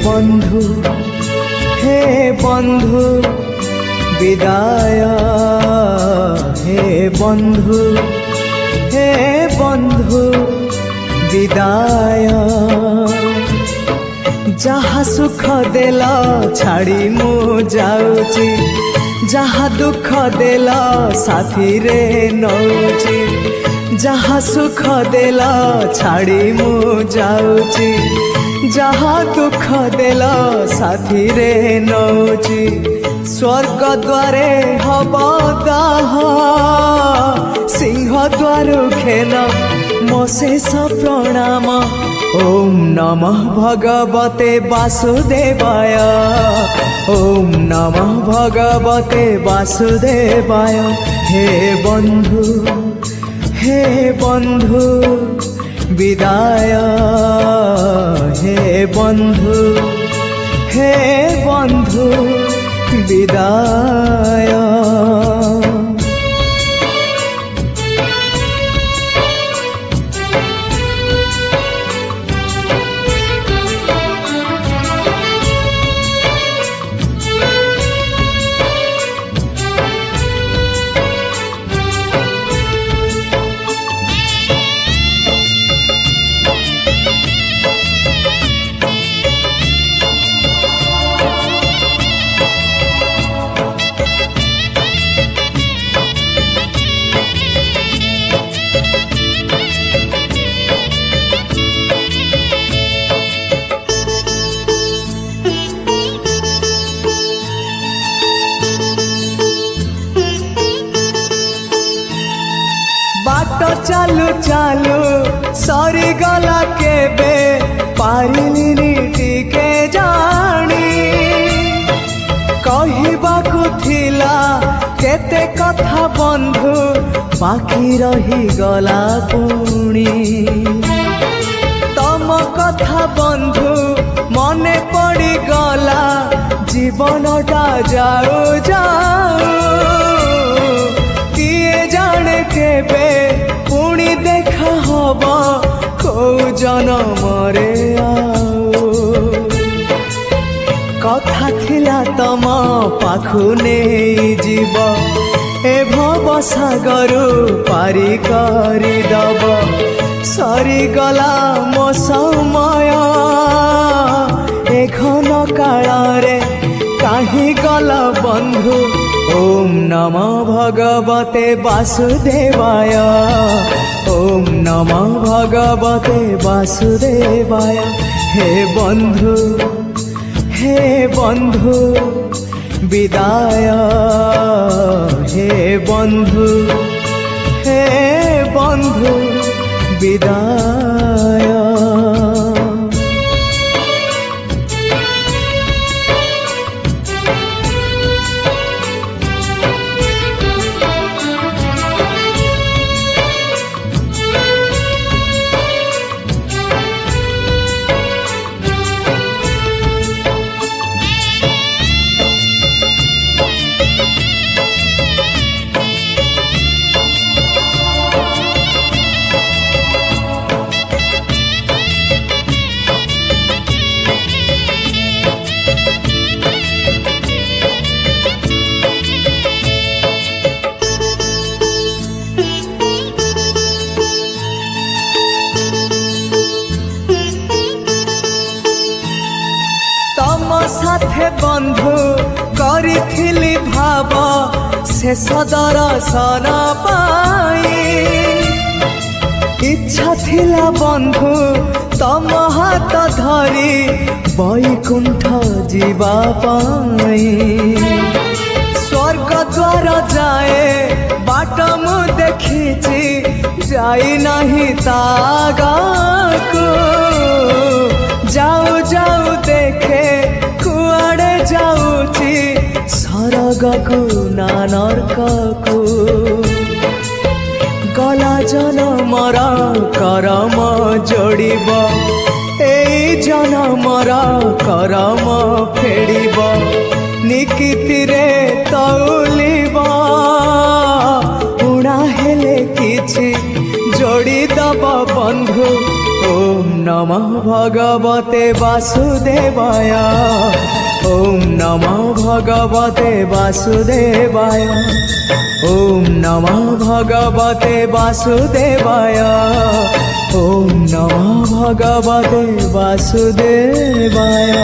বন্ধু বিদায়, হে বন্ধু বিদায়। যাহা সুখ দেল ছাড়ি মু যাউছি, যাহা দুঃখ দেল সাথীরে নৌছি। যাহা সুখ দেল ছাড়ি মু যাউছি, যাহা দুঃখ দেল সাথীরে নৌছি। স্বর্গ দ্বারে হব দাহ, সিংহ দ্বারু খেন মো শেষ প্রণাম। ওম নমঃ ভগবতে বাসুদেবায়, ওম নমঃ ভগবতে বাসুদেবায়। হে বন্ধু বিদায়, হে বন্ধু বিদায়। बाट चालू चालू सरी गला केबे पारिलिनी टिके जानी। कहिबाकु थिला केते कथा बंधु बाकी रही गला पुणी। तम कथा बंधु मने पड़ी गला, जीवनटा जाऊ जाऊ। किए जाने केबे पुणी देखा हब को जनमरे आऊ। कथा थिला तम पाखु नहीं जीव, ए भव सागरु पारी करी दब। सरी गला मो समय ए घन काल रे काहि गल बंधु। ओम नमः भगवते वासुदेवाय, ओम नमः भगवते वासुदेवाय। हे बंधु विदाय, हे बंधु विदाय। साथे बंधु करिथिली भाव शेष दर्शन पाई। इच्छा थिला बंधु तम हाथ धरी बैकुंठ जीवा पाई। स्वर्ग द्वार जाए बाट मु देखिछि, जाई नहीं तागाकु। जाऊ जाऊ देखे कुआड़े जाऊची, सरगकु ना नरककु। गला जनमर करम जोड़िब, एई जनमर करम फेड़िब। निकितिरे तौलिब, उड़ा हेले किछि जोड़ी दब बंधु। ओम नमो भगवते वासुदेवाय ओम नमो भगवते वासुदेवाय ओम नमो भगवते वासुदेवाय ओम नमो भगवते वासुदेवाय।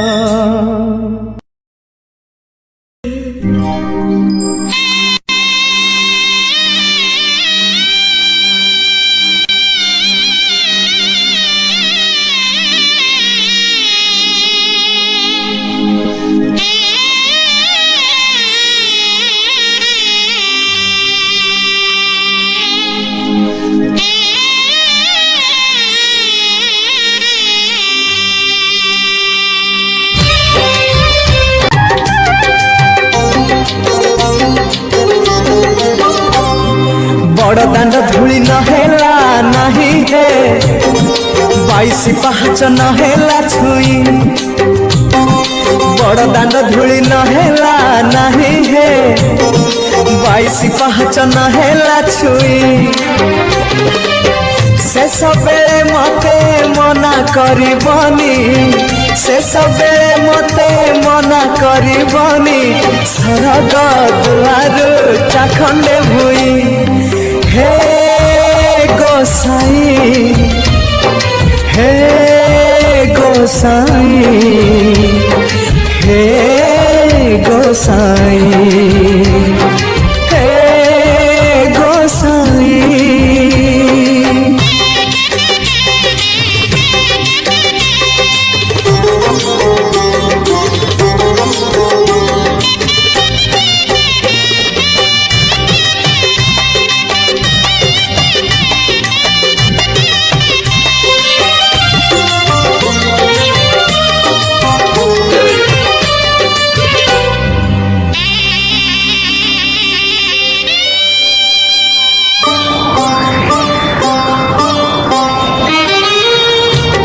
बड़ दांड धूली नहेला नहीं है 22 पाहाच नहेला छुई बड़ दांड धूली नहेला नहीं है 22 पाहाच नहेला छुई से सबेले मते मना करबनी से सबेले मते मना करबनी सरग दुआर चाखंडे भुई हे गोसाई हे गोसाई हे गोसाई हे गोसाई।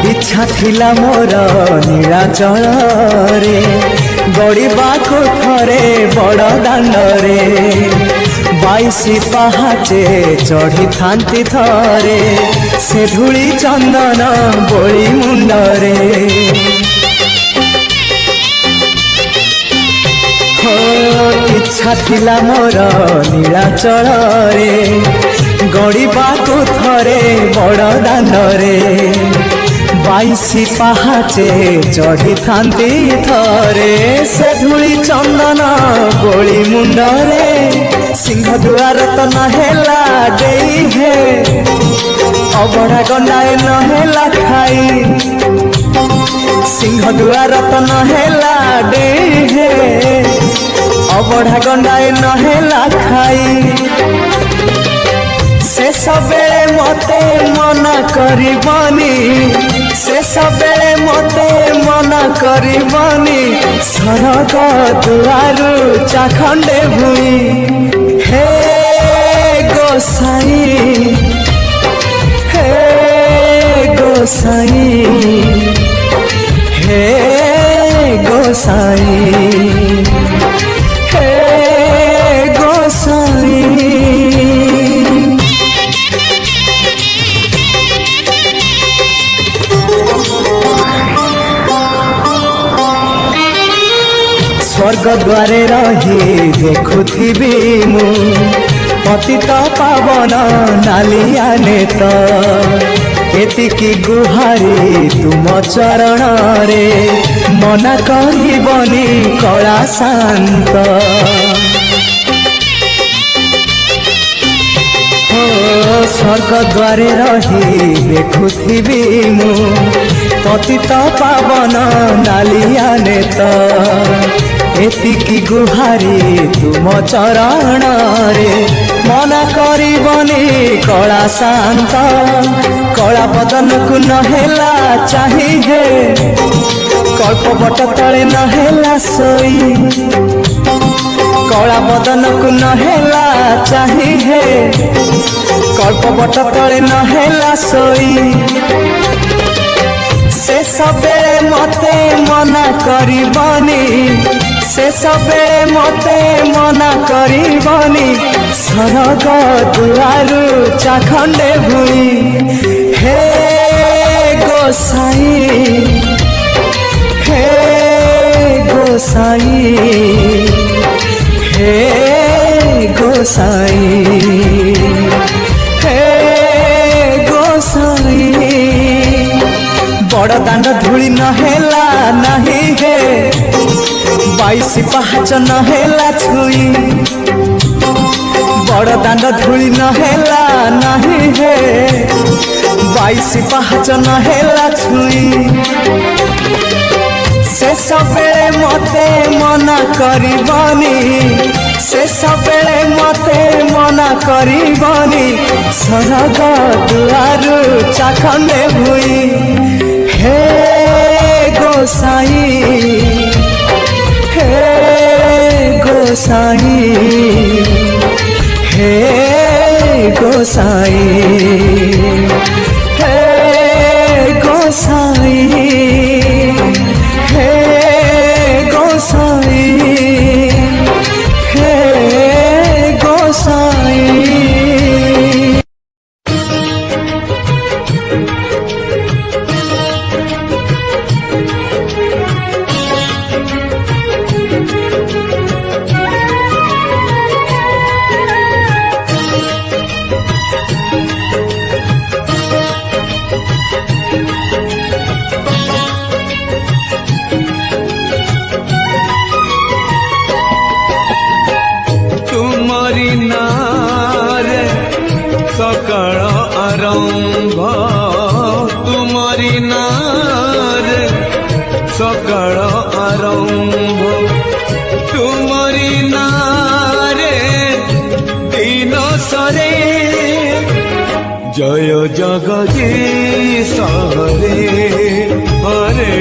इच्छा थिला मोर नीलाचल रे गड़िबाको थरे बड़ दांडरे 22 पाहाचे चढ़ी थांती थरे से धूली चंदन बोली मुंडरे इच्छा थिला मोर नीलाचल रे गड़िबाको थरे बड़ दांडरे 22 पाहाचे चढ़ी थांती थरे से धूली चंदन गोली मुंडरे सिंह दुआर तो नहेला देई हे अबड़ा गंडाए नहेला खाई सिंह दुआर तो नहेला देई हे अबड़ा गंडाए नहेला खाई से सबेले मते मना करबनी से सबेले मते मना करबनी सरग दुआर चाखंडे भुई हे गोसाई हे गोसाई हे गोसाई हे गोसाई। स्वर्ग द्वारे रही देखुथिबी मु पतित पावन नालिया नेत एतिकी गुहारी तुम चरण रे मना करबनी कला शांत स्वर्ग द्वारे रही देखुथिबी मु पतित पावन नालिया नेत एतिकी गुहारी तुम चरण रे मना करबनी कला शांत कला बदन को नहेला चाहिए कल्प बट तले नहेला सोई कला बदन को नहेला चाहिए कल्प बट तले नहेला सोई से सबेले मते मना करबनी से सबेले मते मना करबनी सरग दुआर चाखंडे भुई हे गो गोसाई हे गोसाई हे गोसाई हे गोसाई बड़ दांड धूली नहेला नहीं हे 22 पाहाच नहेला छुई बड़ दांड धूली नहेला नहीं हे 22 पाहाच नहेला छुई से सबेले मते मना करिबनी से सबेले मते मना करिबनी सरग दुआरु चाखंडे हुई हे गोसाई हे गोसाई हे गोसाई हे गोसाई हे गोसाई हे गोसाई सकाळ आरंभ तुमरी नारे सकाळ आरंभ तुमरी नारे दिन सरे जय जगदीश हरे हरे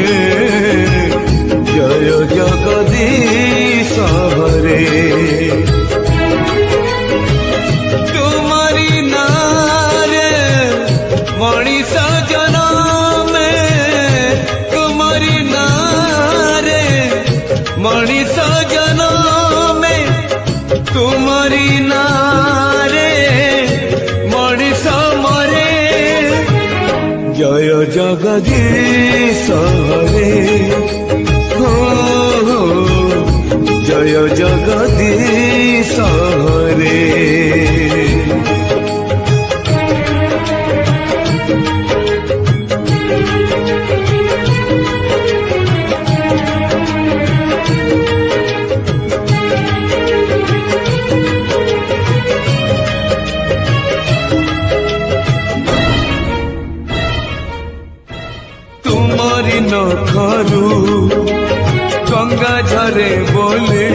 जय जगदीश हरे मणिष जन्म तुम्हारी नारे मणिष जन्म तुम्हारी नारे मणिष मरे जय जगदीश हरे हो जय जगदीश हरे तुम्हारी नखरू गंगा झरे बोले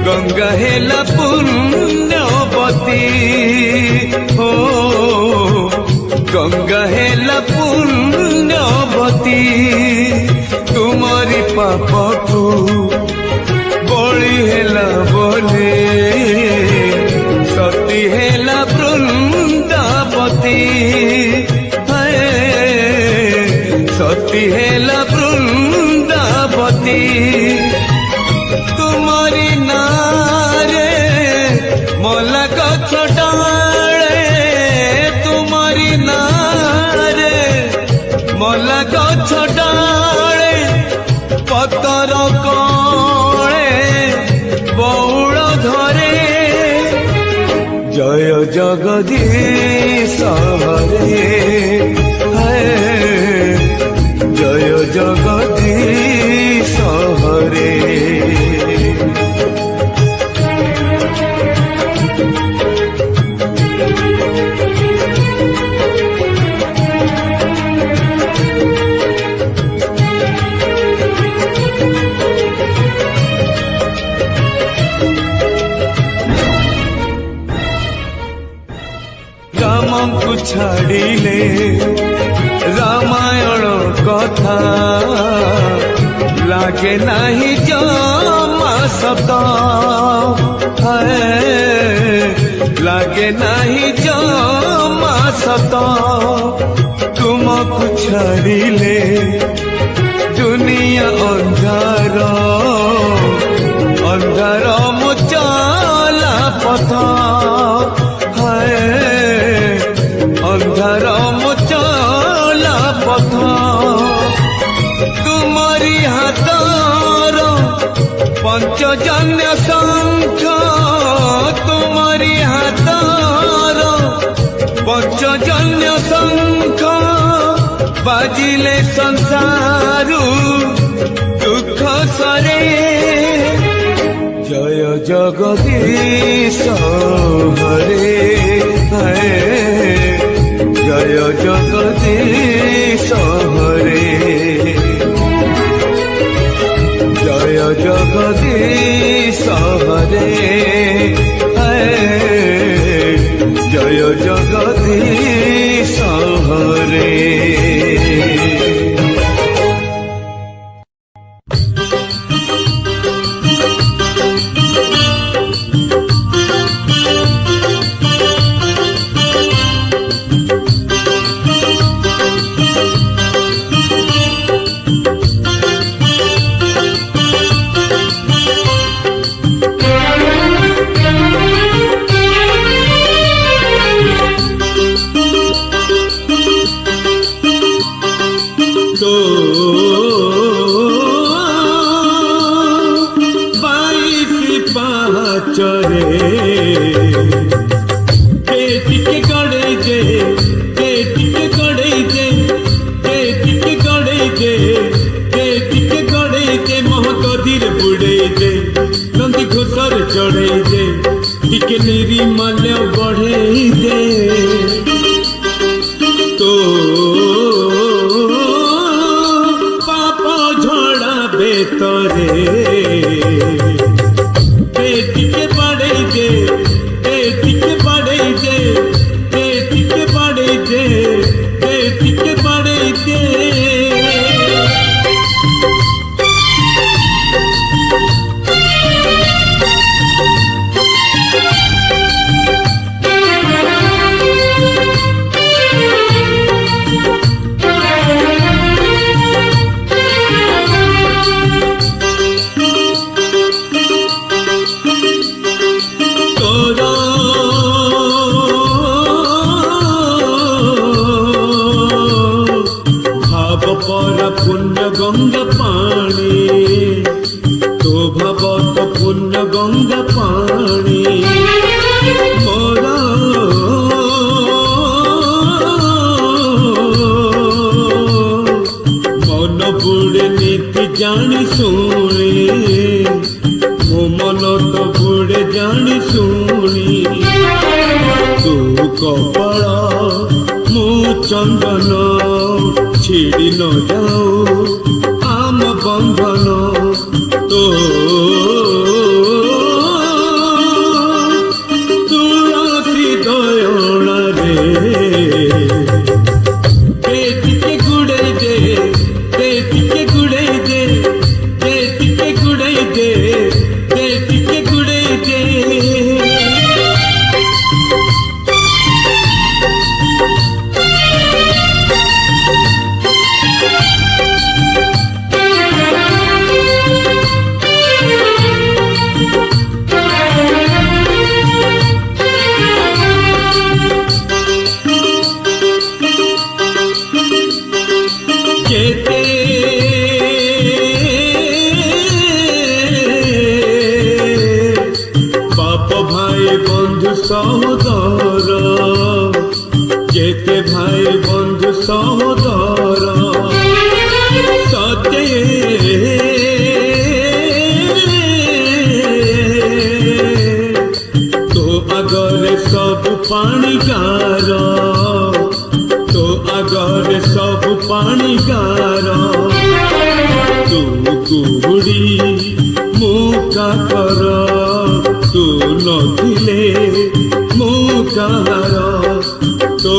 गंगा हेला पुण्यवती हो गंगा हेला पुण्यवती तुम्हारी पापकू बड़ी हेला बोले सती हेला वृंदावती सती हेला वृंदावती तुम्हारी नारे मोला गछ डाले तुम्हारी नारे मोला गछ डाले पतर कले बौल धरे जय जगदीश हरे जय जगदीश हरे राम को छाड़िले रामायण कथा लागे नहीं जमा सत लागे नहीं जमा सत तुमको छाड़िले दुनिया अंधार अंधार मुचला पथ अंधार मुचला ବର୍ଷଜନ୍ୟ ଶଙ୍ଖ ବାଜିଲେ ସଂସାରୁ ଦୁଃଖ ସରେ ଜୟ ଜଗଦୀଶ ହରେ ଜୟ ଜଗଦୀଶ ହରେ জয় জগদীশ হরে জয় জগদীশ হরে चढ़े दे टिके मेरी माल्य बढ़े दे तो पाप झड़ा बेतरे टिके बढ़े दे टिके बढ़े दे टिके बढ़े दे टिके बढ़े दे गंगा पानी तो भगवत पुण्य गंगा पानी मोरा मन बुड़े नीति जानी सुनी मो मन तो बुड़े जानी सुनी तू कपाल मु चंदन छिड़ी न जाओ आम बंधन तो तुलसी दयणा रे टिके गुड़े दे टिके गुड़े दे टिके गुड़े दे टिके गुड़े दे सहोदर जेते भाई बंधु सहोदर सते तो आगरे सब पाणीगार तो आगरे सब पाणीगार तू कुहुड़ी मुका कर तू नथिले मुकार तो